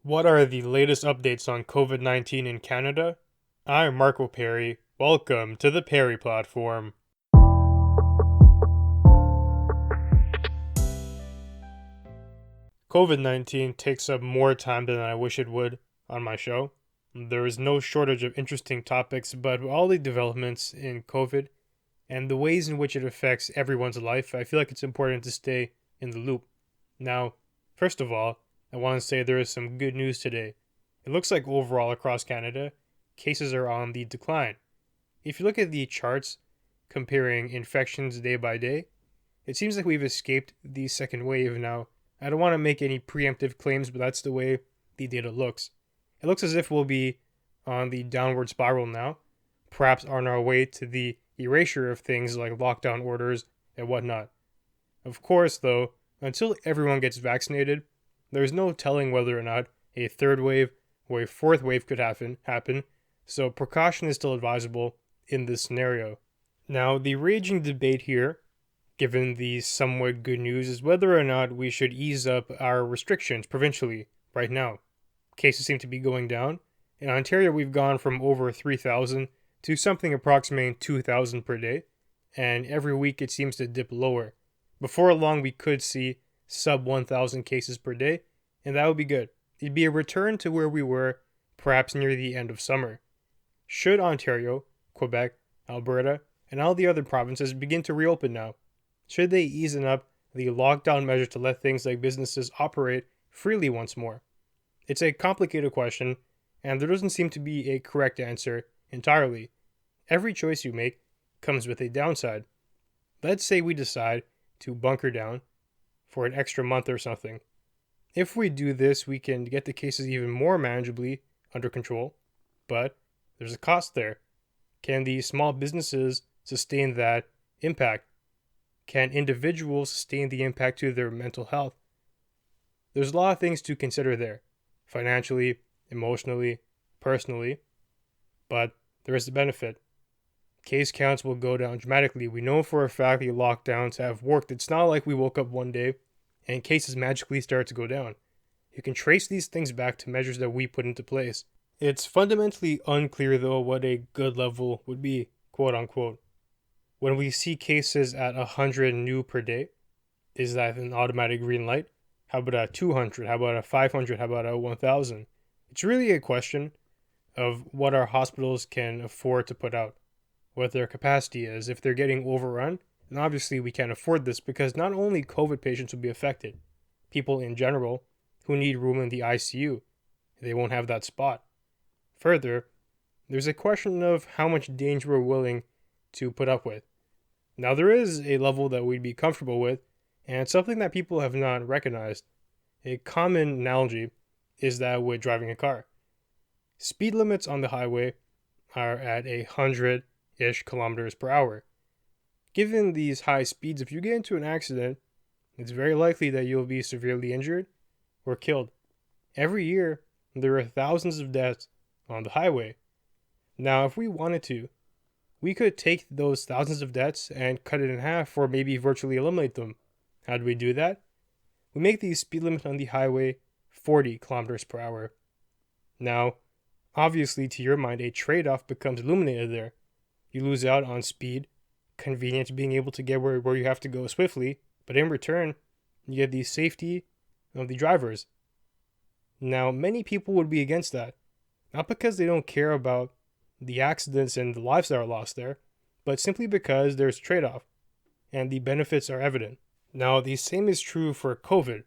What are the latest updates on COVID-19 in Canada? I'm Marco Perry. Welcome to the Perry platform. COVID-19 takes up more time than I wish it would on my show. There is no shortage of interesting topics, but all the developments in COVID and the ways in which it affects everyone's life, I feel like it's important to stay in the loop. Now, first of all, I want to say there is some good news today. It looks like overall across Canada, cases are on the decline. If you look at the charts comparing infections day by day, it seems like we've escaped the second wave now. I don't want to make any preemptive claims, but that's the way the data looks. It looks as if we'll be on the downward spiral now, perhaps on our way to the erasure of things like lockdown orders and whatnot. Of course, though, until everyone gets vaccinated, there's no telling whether or not a third wave or a fourth wave could happen, so precaution is still advisable in this scenario. Now, the raging debate here, given the somewhat good news, is whether or not we should ease up our restrictions provincially right now. Cases seem to be going down. In Ontario, we've gone from over 3,000 to something approximating 2,000 per day, and every week it seems to dip lower. Before long, we could see sub 1,000 cases per day, and that would be good. It'd be a return to where we were perhaps near the end of summer. Should Ontario, Quebec, Alberta, and all the other provinces begin to reopen now? Should they ease up the lockdown measures to let things like businesses operate freely once more? It's a complicated question, and there doesn't seem to be a correct answer entirely. Every choice you make comes with a downside. Let's say we decide to bunker down for an extra month or something. If we do this, we can get the cases even more manageably under control, but there's a cost there. Can the small businesses sustain that impact? Can individuals sustain the impact to their mental health? There's a lot of things to consider there, financially, emotionally, personally, but there is a benefit. Case counts will go down dramatically. We know for a fact the lockdowns have worked. It's not like we woke up one day and cases magically start to go down. You can trace these things back to measures that we put into place. It's fundamentally unclear, though, what a good level would be, quote unquote. When we see cases at 100 new per day, is that an automatic green light? How about a 200? How about a 500? How about a 1,000? It's really a question of what our hospitals can afford to put out, what their capacity is. If they're getting overrun, then obviously we can't afford this because not only COVID patients will be affected, people in general who need room in the ICU, they won't have that spot. Further, there's a question of how much danger we're willing to put up with. Now, there is a level that we'd be comfortable with, and it's something that people have not recognized. A common analogy is that with driving a car. Speed limits on the highway are at 100-ish kilometers per hour. Given these high speeds, if you get into an accident, it's very likely that you'll be severely injured or killed. Every year, there are thousands of deaths on the highway. Now, if we wanted to, we could take those thousands of deaths and cut it in half or maybe virtually eliminate them. How do we do that? We make the speed limit on the highway 40 kilometers per hour. Now, obviously, to your mind, a trade-off becomes illuminated there. You lose out on speed, convenience, being able to get where you have to go swiftly, but in return, you get the safety of the drivers. Now, many people would be against that, not because they don't care about the accidents and the lives that are lost there, but simply because there's a trade-off, and the benefits are evident. Now, the same is true for COVID.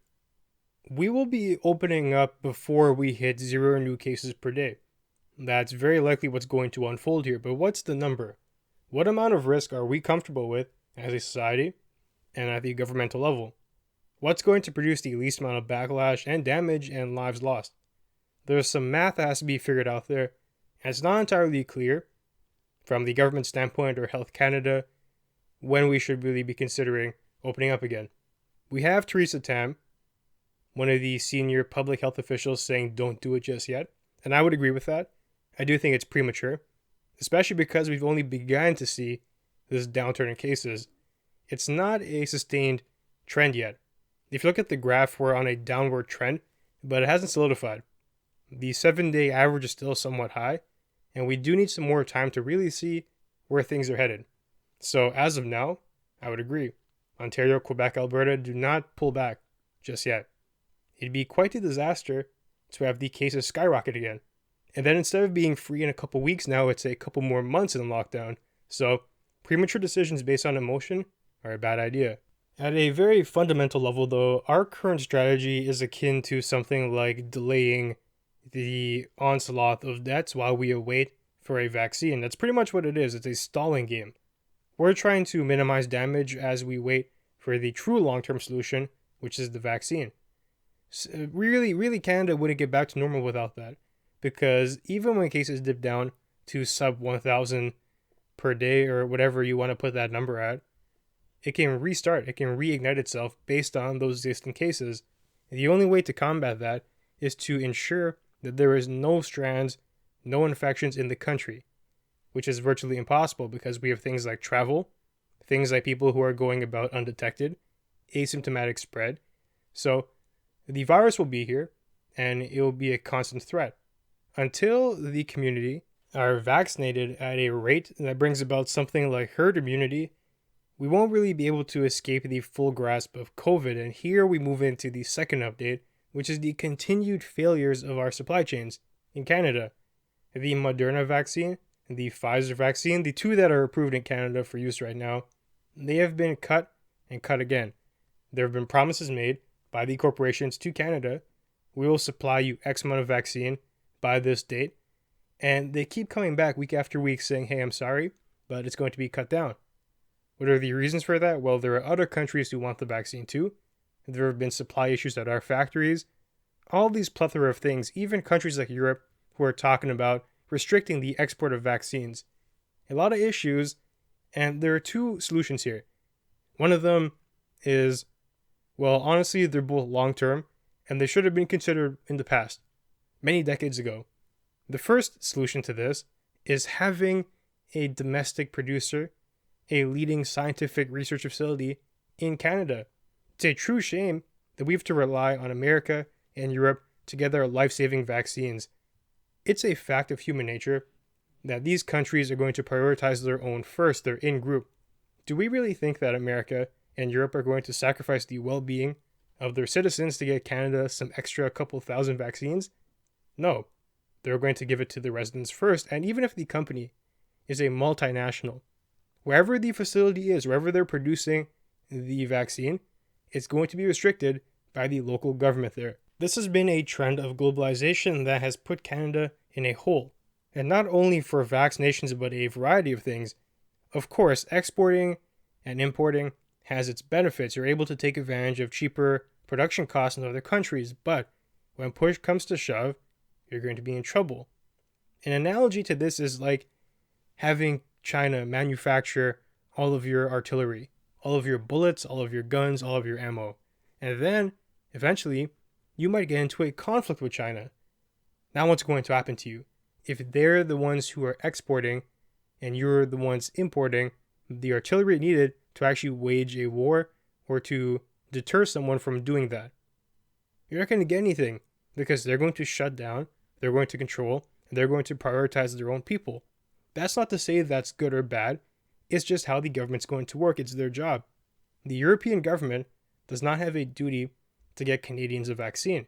We will be opening up before we hit 0 new cases per day. That's very likely what's going to unfold here, but what's the number? What amount of risk are we comfortable with as a society and at the governmental level? What's going to produce the least amount of backlash and damage and lives lost? There's some math that has to be figured out there, and it's not entirely clear from the government standpoint or Health Canada when we should really be considering opening up again. We have Theresa Tam, one of the senior public health officials, saying don't do it just yet, and I would agree with that. I do think it's premature, especially because we've only begun to see this downturn in cases. It's not a sustained trend yet. If you look at the graph, we're on a downward trend, but it hasn't solidified. The 7-day average is still somewhat high, and we do need some more time to really see where things are headed. So as of now, I would agree. Ontario, Quebec, Alberta do not pull back just yet. It'd be quite a disaster to have the cases skyrocket again. And then instead of being free in a couple weeks, now it's a couple more months in lockdown. So premature decisions based on emotion are a bad idea. At a very fundamental level, though, our current strategy is akin to something like delaying the onslaught of deaths while we await for a vaccine. That's pretty much what it is. It's a stalling game. We're trying to minimize damage as we wait for the true long-term solution, which is the vaccine. So really, Canada wouldn't get back to normal without that, because even when cases dip down to sub 1,000 per day or whatever you want to put that number at, it can restart. It can reignite itself based on those existing cases. The only way to combat that is to ensure that there is no strands, no infections in the country, which is virtually impossible because we have things like travel, things like people who are going about undetected, asymptomatic spread. So the virus will be here and it will be a constant threat until the community are vaccinated at a rate that brings about something like herd immunity. We won't really be able to escape the full grasp of COVID. And here we move into the second update, which is the continued failures of our supply chains in Canada. The Moderna vaccine and the Pfizer vaccine, the two that are approved in Canada for use right now, they have been cut and cut again. There have been promises made by the corporations to Canada: we will supply you X amount of vaccine by this date. And they keep coming back week after week saying, hey, I'm sorry, but it's going to be cut down. What are the reasons for that? Well, there are other countries who want the vaccine too. There have been supply issues at our factories. All these plethora of things, even countries like Europe who are talking about restricting the export of vaccines. A lot of issues, and there are two solutions here. One of them is, well, honestly, they're both long-term, and they should have been considered in the past, many decades ago. The first solution to this is having a domestic producer, a leading scientific research facility in Canada. It's a true shame that we have to rely on America and Europe to get their life-saving vaccines. It's a fact of human nature that these countries are going to prioritize their own first, their in-group. Do we really think that America and Europe are going to sacrifice the well-being of their citizens to get Canada some extra couple thousand vaccines? No. They're going to give it to the residents first, and even if the company is a multinational, wherever the facility is, wherever they're producing the vaccine, it's going to be restricted by the local government there. This has been a trend of globalization that has put Canada in a hole, and not only for vaccinations, but a variety of things. Of course, exporting and importing has its benefits. You're able to take advantage of cheaper production costs in other countries, but when push comes to shove, you're going to be in trouble. An analogy to this is like having China manufacture all of your artillery, all of your bullets, all of your guns, all of your ammo. And then, eventually, you might get into a conflict with China. Now what's going to happen to you? If they're the ones who are exporting and you're the ones importing the artillery needed to actually wage a war or to deter someone from doing that, you're not going to get anything because they're going to shut down, they're going to control, and they're going to prioritize their own people. That's not to say that's good or bad. It's just how the government's going to work. It's their job. The European government does not have a duty to get Canadians a vaccine.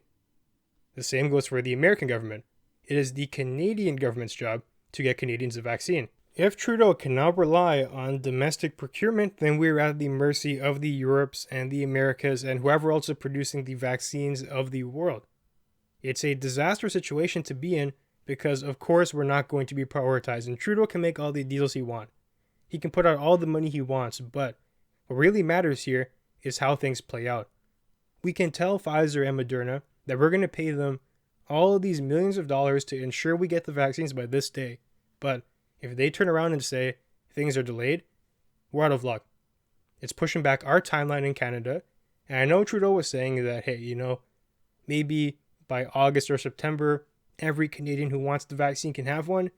The same goes for the American government. It is the Canadian government's job to get Canadians a vaccine. If Trudeau cannot rely on domestic procurement, then we're at the mercy of the Europes and the Americas and whoever else is producing the vaccines of the world. It's a disastrous situation to be in because, of course, we're not going to be prioritized. And Trudeau can make all the deals he wants. He can put out all the money he wants, but what really matters here is how things play out. We can tell Pfizer and Moderna that we're going to pay them all of these millions of dollars to ensure we get the vaccines by this day. But if they turn around and say things are delayed, we're out of luck. It's pushing back our timeline in Canada. And I know Trudeau was saying that, hey, maybe by August or September, every Canadian who wants the vaccine can have one.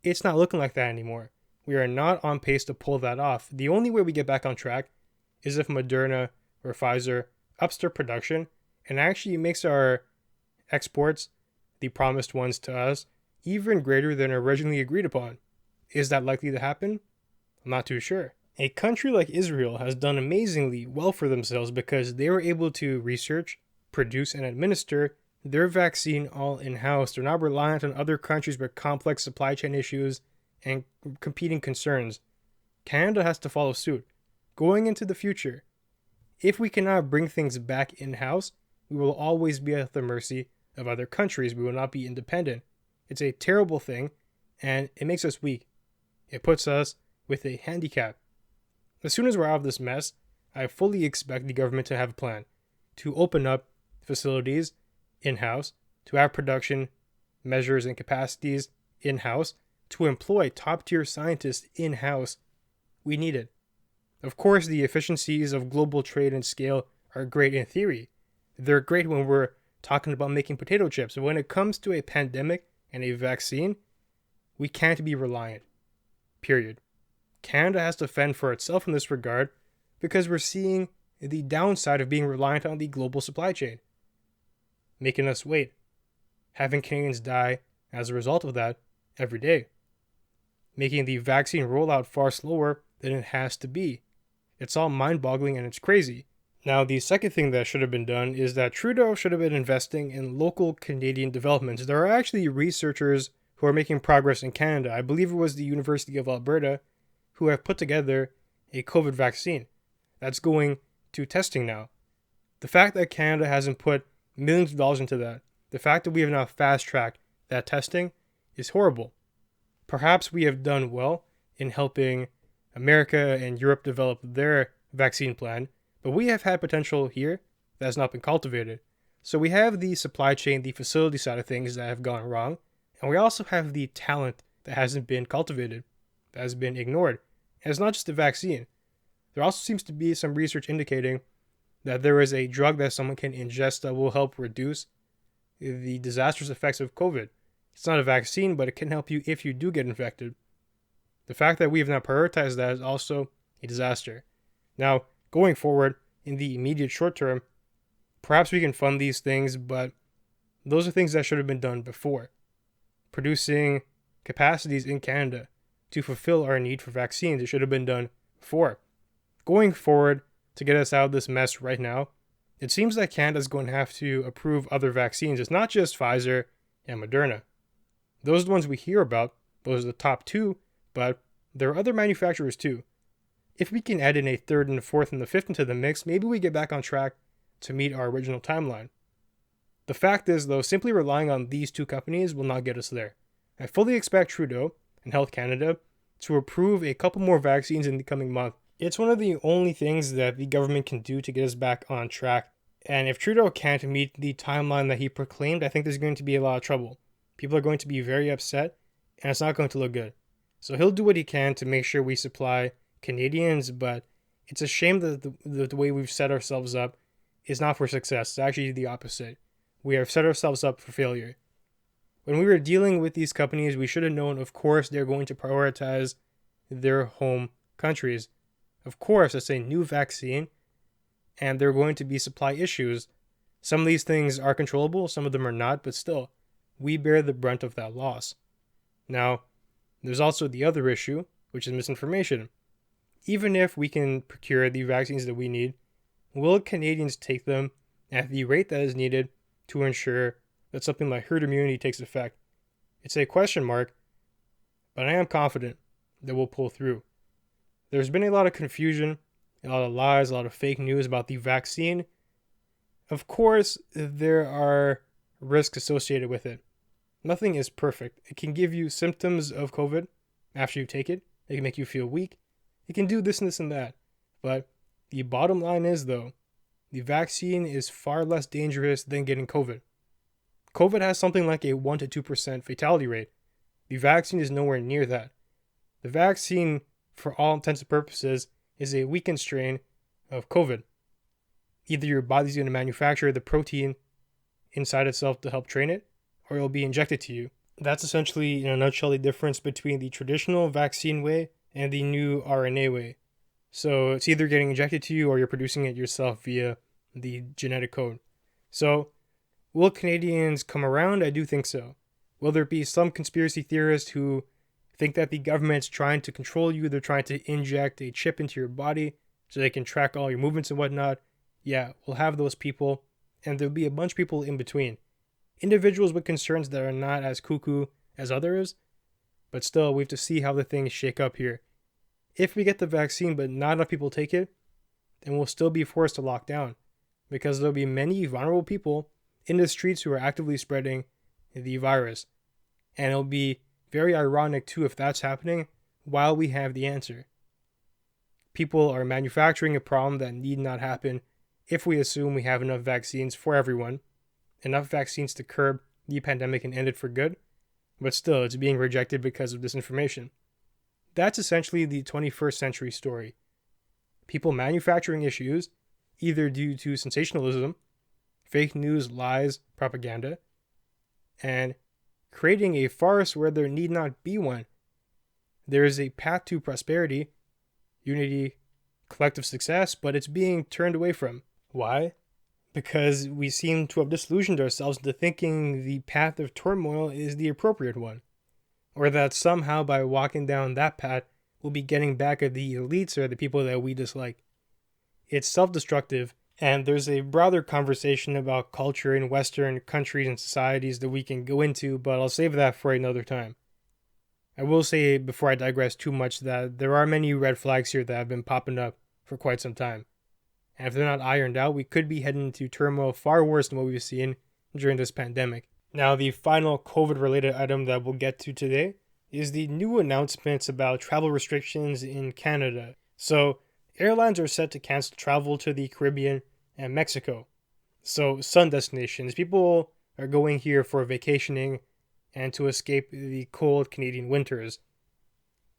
It's not looking like that anymore. We are not on pace to pull that off. The only way we get back on track is if Moderna or Pfizer ups their production and actually makes our exports the promised ones to us, even greater than originally agreed upon. Is that likely to happen? I'm not too sure. A country like Israel has done amazingly well for themselves because they were able to research, produce, and administer their vaccine all in-house. They're not reliant on other countries with complex supply chain issues and competing concerns. Canada has to follow suit. Going into the future, if we cannot bring things back in-house, we will always be at the mercy of other countries. We will not be independent. It's a terrible thing, and it makes us weak. It puts us with a handicap. As soon as we're out of this mess, I fully expect the government to have a plan to open up facilities in-house, to have production measures and capacities in-house, to employ top-tier scientists in-house. We need it. Of course, the efficiencies of global trade and scale are great in theory. They're great when we're talking about making potato chips. But when it comes to a pandemic and a vaccine, we can't be reliant. Period. Canada has to fend for itself in this regard because we're seeing the downside of being reliant on the global supply chain, making us wait, having Canadians die as a result of that every day, making the vaccine rollout far slower than it has to be. It's all mind-boggling and it's crazy. Now, the second thing that should have been done is that Trudeau should have been investing in local Canadian developments. There are actually researchers who are making progress in Canada. I believe it was the University of Alberta who have put together a COVID vaccine that's going to testing now. The fact that Canada hasn't put millions of dollars into that, the fact that we have not fast-tracked that testing is horrible. Perhaps we have done well in helping America and Europe develop their vaccine plan, but we have had potential here that has not been cultivated. So we have the supply chain, the facility side of things that have gone wrong, and we also have the talent that hasn't been cultivated, that has been ignored. And it's not just the vaccine. There also seems to be some research indicating that there is a drug that someone can ingest that will help reduce the disastrous effects of COVID. It's not a vaccine, but it can help you if you do get infected. The fact that we have not prioritized that is also a disaster. Now, going forward, in the immediate short term, perhaps we can fund these things, but those are things that should have been done before. Producing capacities in Canada to fulfill our need for vaccines, it should have been done before. Going forward, to get us out of this mess right now, it seems that Canada is going to have to approve other vaccines. It's not just Pfizer and Moderna. Those are the ones we hear about. Those are the top two, but there are other manufacturers too. If we can add in a third and a fourth and the fifth into the mix, maybe we get back on track to meet our original timeline. The fact is, though, simply relying on these two companies will not get us there. I fully expect Trudeau and Health Canada to approve a couple more vaccines in the coming month. It's one of the only things that the government can do to get us back on track. And if Trudeau can't meet the timeline that he proclaimed, I think there's going to be a lot of trouble. People are going to be very upset, and it's not going to look good. So he'll do what he can to make sure we supply Canadians, but it's a shame that the way we've set ourselves up is not for success. It's actually the opposite. We have set ourselves up for failure. When we were dealing with these companies, we should have known, of course, they're going to prioritize their home countries. Of course, it's a new vaccine, and there are going to be supply issues. Some of these things are controllable, some of them are not, but still, we bear the brunt of that loss. Now, there's also the other issue, which is misinformation. Even if we can procure the vaccines that we need, will Canadians take them at the rate that is needed to ensure that something like herd immunity takes effect? It's a question mark, but I am confident that we'll pull through. There's been a lot of confusion, a lot of lies, a lot of fake news about the vaccine. Of course, there are risks associated with it. Nothing is perfect. It can give you symptoms of COVID after you take it. It can make you feel weak. It can do this and this and that. But the bottom line is, though, the vaccine is far less dangerous than getting COVID. COVID has something like a 1 to 2% fatality rate. The vaccine is nowhere near that. The vaccine, for all intents and purposes, is a weakened strain of COVID. Either your body's going to manufacture the protein inside itself to help train it, or it'll be injected to you. That's essentially, in a nutshell, the difference between the traditional vaccine way and the new RNA way. So it's either getting injected to you or you're producing it yourself via the genetic code. So Will Canadians come around? I do think so. Will there be some conspiracy theorists who think that the government's trying to control you? They're trying to inject a chip into your body so they can track all your movements and whatnot. Yeah, we'll have those people, and there'll be a bunch of people in between. Individuals with concerns that are not as cuckoo as others, but still, we have to see how the things shake up here. If we get the vaccine but not enough people take it, then we'll still be forced to lock down, because there'll be many vulnerable people in the streets who are actively spreading the virus. And it'll be very ironic too if that's happening while we have the answer. People are manufacturing a problem that need not happen if we assume we have enough vaccines for everyone, enough vaccines to curb the pandemic and end it for good, but still it's being rejected because of disinformation. That's essentially the 21st century story. People manufacturing issues, either due to sensationalism, fake news, lies, propaganda, and creating a farce where there need not be one. There is a path to prosperity, unity, collective success, but it's being turned away from. Why? Because we seem to have disillusioned ourselves into thinking the path of turmoil is the appropriate one, or that somehow by walking down that path, we'll be getting back at the elites or the people that we dislike. It's self-destructive, and there's a broader conversation about culture in Western countries and societies that we can go into, but I'll save that for another time. I will say, before I digress too much, that there are many red flags here that have been popping up for quite some time. And if they're not ironed out, we could be heading into turmoil far worse than what we've seen during this pandemic. Now, the final COVID-related item that we'll get to today is the new announcements about travel restrictions in Canada. So, airlines are set to cancel travel to the Caribbean and Mexico. So, sun destinations. People are going here for vacationing and to escape the cold Canadian winters.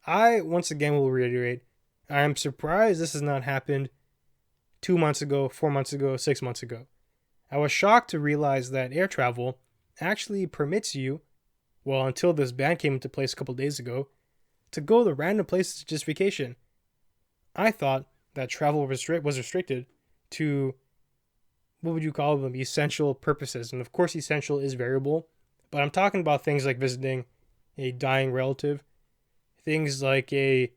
I, once again, will reiterate, I am surprised this has not happened 2 months ago, 4 months ago, 6 months ago. I was shocked to realize that air travel actually permits you, well, until this ban came into place a couple days ago, to go to random places to just vacation. I thought that travel was restricted to, what would you call them, essential purposes. And of course, essential is variable, but I'm talking about things like visiting a dying relative, things like a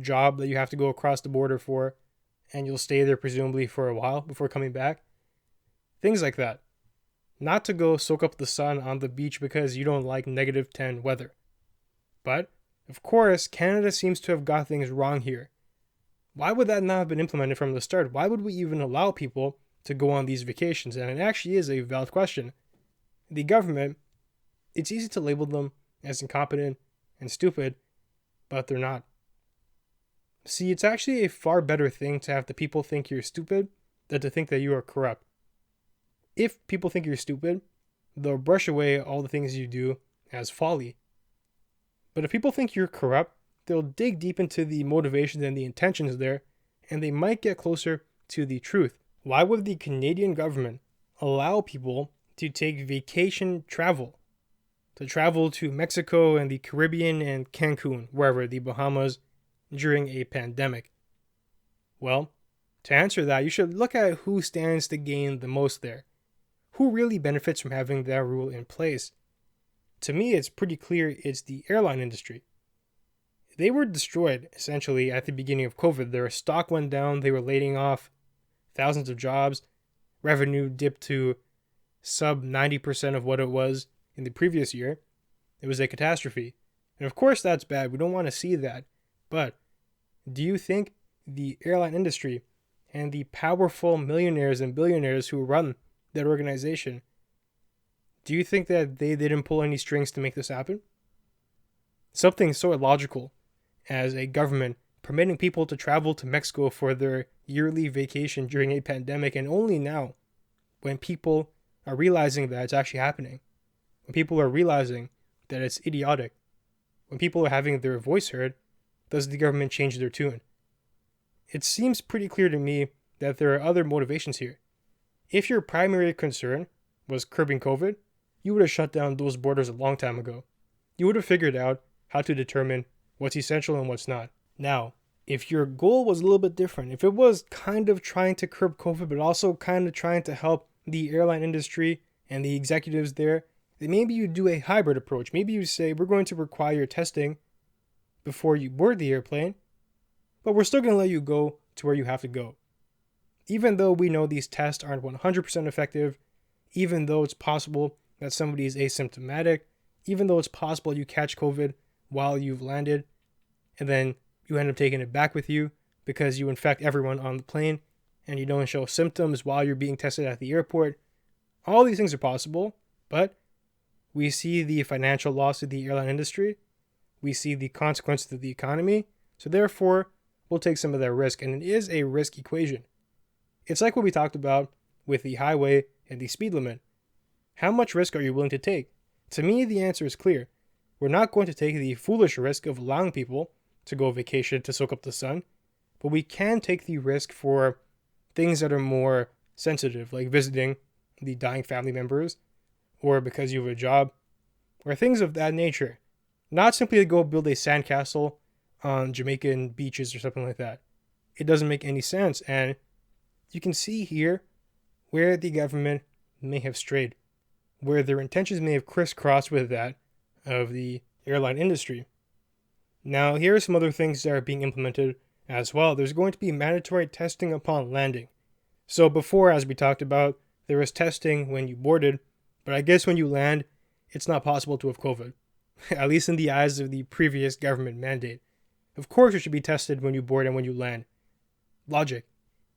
job that you have to go across the border for, and you'll stay there presumably for a while before coming back. Things like that. Not to go soak up the sun on the beach because you don't like -10 weather. But, of course, Canada seems to have got things wrong here. Why would that not have been implemented from the start? Why would we even allow people to go on these vacations? And it actually is a valid question. The government, it's easy to label them as incompetent and stupid, but they're not. See, it's actually a far better thing to have the people think you're stupid than to think that you are corrupt. If people think you're stupid, they'll brush away all the things you do as folly. But if people think you're corrupt, they'll dig deep into the motivations and the intentions there, and they might get closer to the truth. Why would the Canadian government allow people to take vacation travel? To travel to Mexico and the Caribbean and Cancun, wherever, the Bahamas, during a pandemic? Well, to answer that, you should look at who stands to gain the most there. Who really benefits from having that rule in place? To me, it's pretty clear it's the airline industry. They were destroyed, essentially, at the beginning of COVID. Their stock went down, they were laying off thousands of jobs, revenue dipped to sub 90% of what it was in the previous year. It was a catastrophe. And of course that's bad, we don't want to see that. But do you think the airline industry and the powerful millionaires and billionaires who run that organization, do you think that they didn't pull any strings to make this happen? Something so illogical as a government permitting people to travel to Mexico for their yearly vacation during a pandemic, and only now, when people are realizing that it's actually happening, when people are realizing that it's idiotic, when people are having their voice heard, does the government change their tune? It seems pretty clear to me that there are other motivations here. If your primary concern was curbing COVID, you would have shut down those borders a long time ago. You would have figured out how to determine what's essential and what's not. Now, if your goal was a little bit different, if it was kind of trying to curb COVID, but also kind of trying to help the airline industry and the executives there, then maybe you do a hybrid approach. Maybe you say, we're going to require testing before you board the airplane, but we're still going to let you go to where you have to go. Even though we know these tests aren't 100% effective, even though it's possible that somebody is asymptomatic, even though it's possible you catch COVID while you've landed, and then you end up taking it back with you because you infect everyone on the plane and you don't show symptoms while you're being tested at the airport. All these things are possible, but we see the financial loss to the airline industry. We see the consequences to the economy. So therefore, we'll take some of that risk. And it is a risk equation. It's like what we talked about with the highway and the speed limit. How much risk are you willing to take? To me, the answer is clear. We're not going to take the foolish risk of allowing people to go vacation to soak up the sun, but we can take the risk for things that are more sensitive, like visiting the dying family members, or because you have a job, or things of that nature. Not simply to go build a sandcastle on Jamaican beaches or something like that. It doesn't make any sense, and you can see here where the government may have strayed, where their intentions may have crisscrossed with that of the airline industry. Now, here are some other things that are being implemented as well. There's going to be mandatory testing upon landing. So before, as we talked about, there was testing when you boarded, but I guess when you land, it's not possible to have COVID, at least in the eyes of the previous government mandate. Of course, you should be tested when you board and when you land. Logic.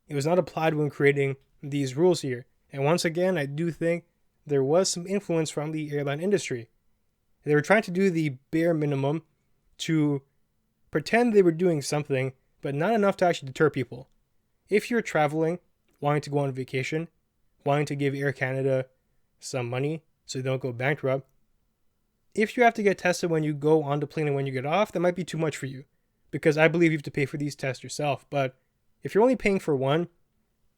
It was not applied when creating these rules here. And once again, I do think there was some influence from the airline industry. They were trying to do the bare minimum to pretend they were doing something, but not enough to actually deter people. If you're traveling, wanting to go on vacation, wanting to give Air Canada some money so they don't go bankrupt, if you have to get tested when you go on the plane and when you get off, that might be too much for you, because I believe you have to pay for these tests yourself. But if you're only paying for one,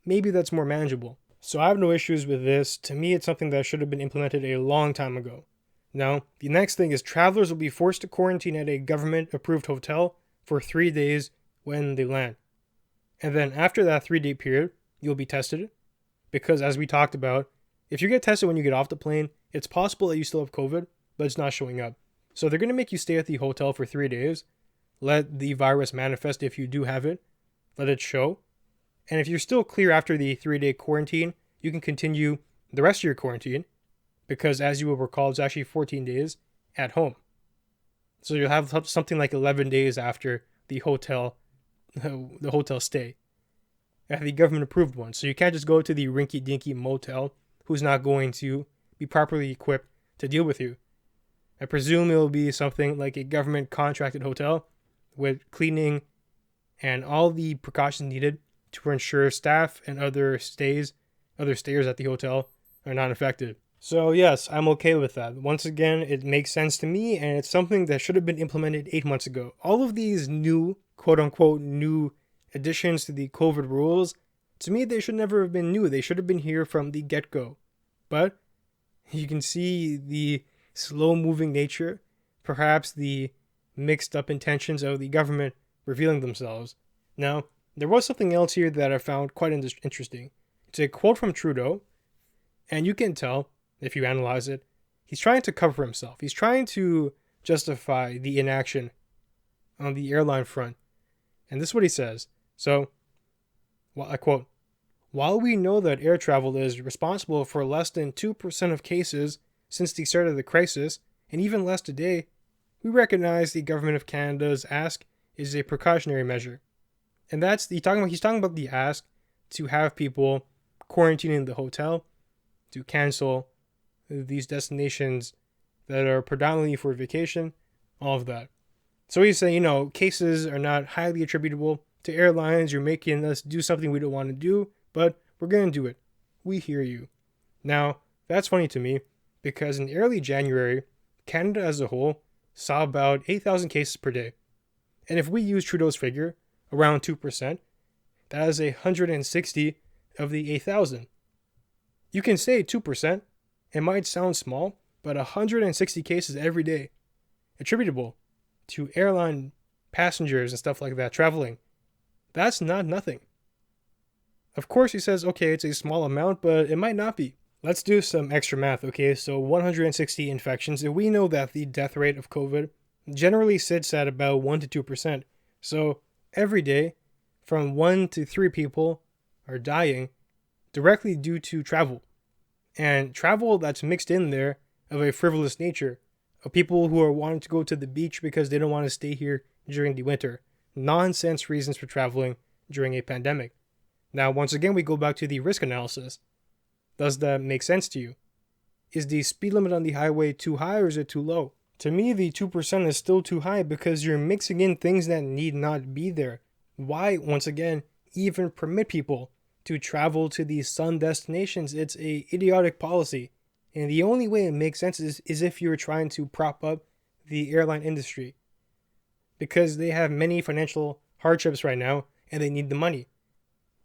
maybe that's more manageable. So I have no issues with this. To me, it's something that should have been implemented a long time ago. Now, the next thing is travelers will be forced to quarantine at a government-approved hotel for 3 days when they land. And then after that 3-day period, you'll be tested. Because as we talked about, if you get tested when you get off the plane, it's possible that you still have COVID, but it's not showing up. So they're going to make you stay at the hotel for 3 days, let the virus manifest if you do have it, let it show. And if you're still clear after the 3-day quarantine, you can continue the rest of your quarantine, because as you will recall, it's actually 14 days at home. So you'll have something like 11 days after the hotel stay, at the government approved one. So you can't just go to the rinky dinky motel who's not going to be properly equipped to deal with you. I presume it will be something like a government contracted hotel with cleaning and all the precautions needed to ensure staff and other stayers at the hotel are not infected. So yes, I'm okay with that. Once again, it makes sense to me, and it's something that should have been implemented 8 months ago. All of these new, quote-unquote, new additions to the COVID rules, to me, they should never have been new. They should have been here from the get-go. But you can see the slow-moving nature, perhaps the mixed-up intentions of the government revealing themselves. Now, there was something else here that I found quite interesting. It's a quote from Trudeau, and you can tell, if you analyze it, he's trying to cover himself. He's trying to justify the inaction on the airline front. And this is what he says. So, I quote, "While we know that air travel is responsible for less than 2% of cases since the start of the crisis, and even less today, we recognize the Government of Canada's ask is a precautionary measure." And he's talking about the ask to have people quarantine in the hotel, to cancel these destinations that are predominantly for vacation, all of that. So he's saying, cases are not highly attributable to airlines. You're making us do something we don't want to do, but we're going to do it. We hear you. Now, that's funny to me, because in early January, Canada as a whole saw about 8,000 cases per day. And if we use Trudeau's figure, around 2%, that is 160 of the 8,000. You can say 2%. It might sound small, but 160 cases every day attributable to airline passengers and stuff like that traveling. That's not nothing. Of course, he says, okay, it's a small amount, but it might not be. Let's do some extra math, okay? So 160 infections, and we know that the death rate of COVID generally sits at about 1 to 2%. So every day, from 1 to 3 people are dying directly due to travel. And travel that's mixed in there of a frivolous nature, of people who are wanting to go to the beach because they don't want to stay here during the winter. Nonsense reasons for traveling during a pandemic. Now, once again, we go back to the risk analysis. Does that make sense to you? Is the speed limit on the highway too high or is it too low? To me, the 2% is still too high because you're mixing in things that need not be there. Why, once again, even permit people to travel to these sun destinations? It's a idiotic policy. And the only way it makes sense is if you're trying to prop up the airline industry. Because they have many financial hardships right now and they need the money.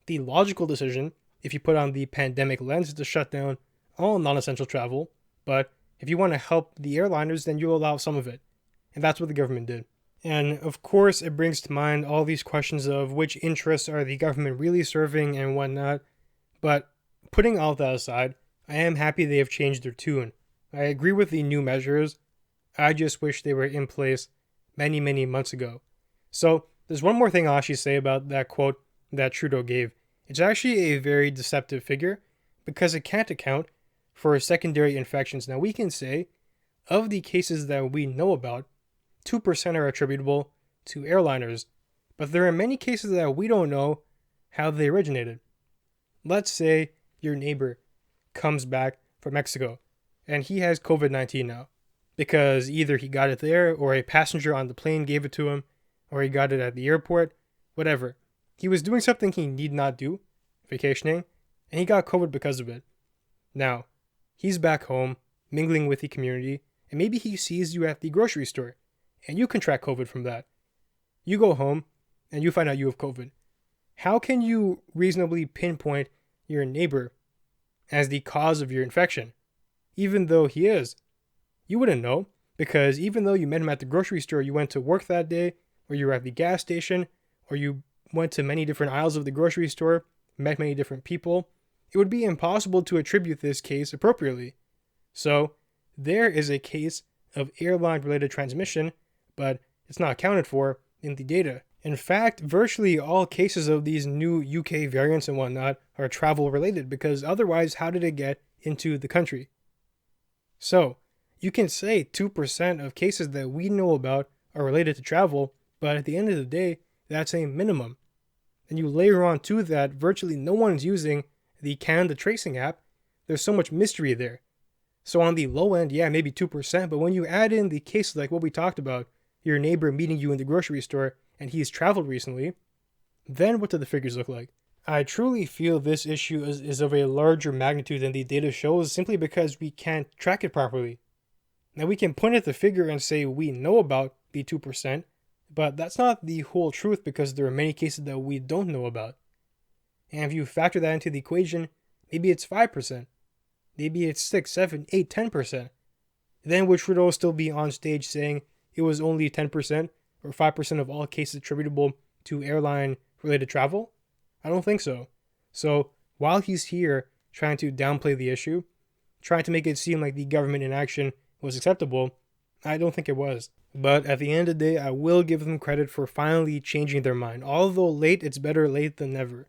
The logical decision, if you put on the pandemic lens, is to shut down all non-essential travel. But if you want to help the airliners, then you allow some of it. And that's what the government did. And of course, it brings to mind all these questions of which interests are the government really serving and whatnot. But putting all that aside, I am happy they have changed their tune. I agree with the new measures. I just wish they were in place many, many months ago. So there's one more thing I'll actually say about that quote that Trudeau gave. It's actually a very deceptive figure because it can't account for secondary infections. Now we can say, of the cases that we know about, 2% are attributable to airliners, but there are many cases that we don't know how they originated. Let's say your neighbor comes back from Mexico and he has COVID-19 now because either he got it there or a passenger on the plane gave it to him or he got it at the airport, whatever. He was doing something he need not do, vacationing, and he got COVID because of it. Now, he's back home, mingling with the community, and maybe he sees you at the grocery store, and you contract COVID from that. You go home, and you find out you have COVID. How can you reasonably pinpoint your neighbor as the cause of your infection, even though he is? You wouldn't know, because even though you met him at the grocery store, you went to work that day, or you were at the gas station, or you went to many different aisles of the grocery store, met many different people, it would be impossible to attribute this case appropriately. So, there is a case of airline-related transmission, but it's not accounted for in the data. In fact, virtually all cases of these new UK variants and whatnot are travel-related, because otherwise, how did it get into the country? So, you can say 2% of cases that we know about are related to travel, but at the end of the day, that's a minimum. And you layer on to that, virtually no one's using the Canada tracing app. There's so much mystery there. So on the low end, yeah, maybe 2%, but when you add in the cases like what we talked about, your neighbor meeting you in the grocery store and he's traveled recently, then what do the figures look like? I truly feel this issue is of a larger magnitude than the data shows simply because we can't track it properly. Now we can point at the figure and say we know about the 2%, but that's not the whole truth because there are many cases that we don't know about. And if you factor that into the equation, maybe it's 5%. Maybe it's 6, 7, 8, 10%. Then would Trudeau still be on stage saying it was only 10% or 5% of all cases attributable to airline-related travel? I don't think so. So while he's here trying to downplay the issue, trying to make it seem like the government inaction was acceptable, I don't think it was. But at the end of the day, I will give them credit for finally changing their mind. Although late, it's better late than never.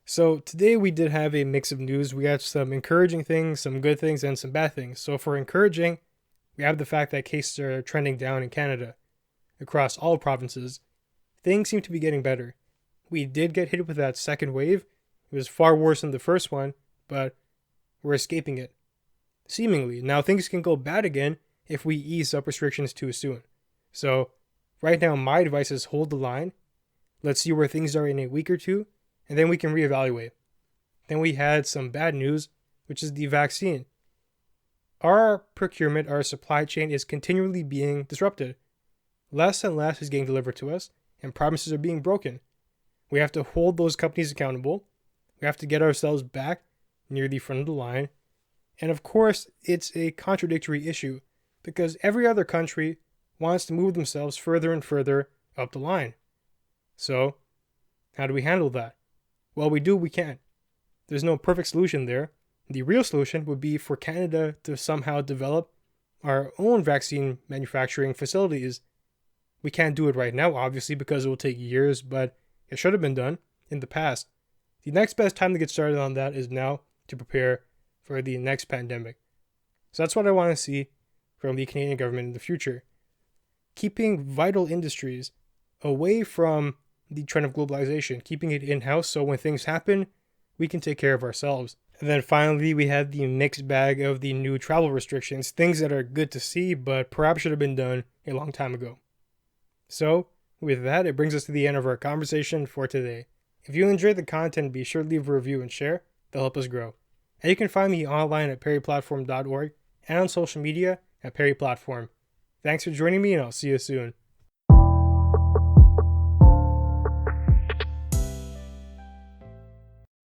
So today we did have a mix of news. We had some encouraging things, some good things, and some bad things. So for encouraging, we have the fact that cases are trending down in Canada. Across all provinces, things seem to be getting better. We did get hit with that second wave. It was far worse than the first one, but we're escaping it. Seemingly. Now things can go bad again if we ease up restrictions too soon. So right now my advice is hold the line. Let's see where things are in a week or two, and then we can reevaluate. Then we had some bad news, which is the vaccine. Our procurement, our supply chain is continually being disrupted. Less and less is getting delivered to us, and promises are being broken. We have to hold those companies accountable. We have to get ourselves back near the front of the line. And of course, it's a contradictory issue because every other country wants to move themselves further and further up the line. So, how do we handle that? Well, we do what we can. There's no perfect solution there, The real solution would be for Canada to somehow develop our own vaccine manufacturing facilities. We can't do it right now, obviously, because it will take years, but it should have been done in the past. The next best time to get started on that is now to prepare for the next pandemic. So that's what I want to see from the Canadian government in the future. Keeping vital industries away from the trend of globalization, keeping it in-house so when things happen, we can take care of ourselves. And then finally, we had the mixed bag of the new travel restrictions, things that are good to see, but perhaps should have been done a long time ago. So, with that, it brings us to the end of our conversation for today. If you enjoyed the content, be sure to leave a review and share. They'll help us grow. And you can find me online at perryplatform.org and on social media at perryplatform. Thanks for joining me, and I'll see you soon.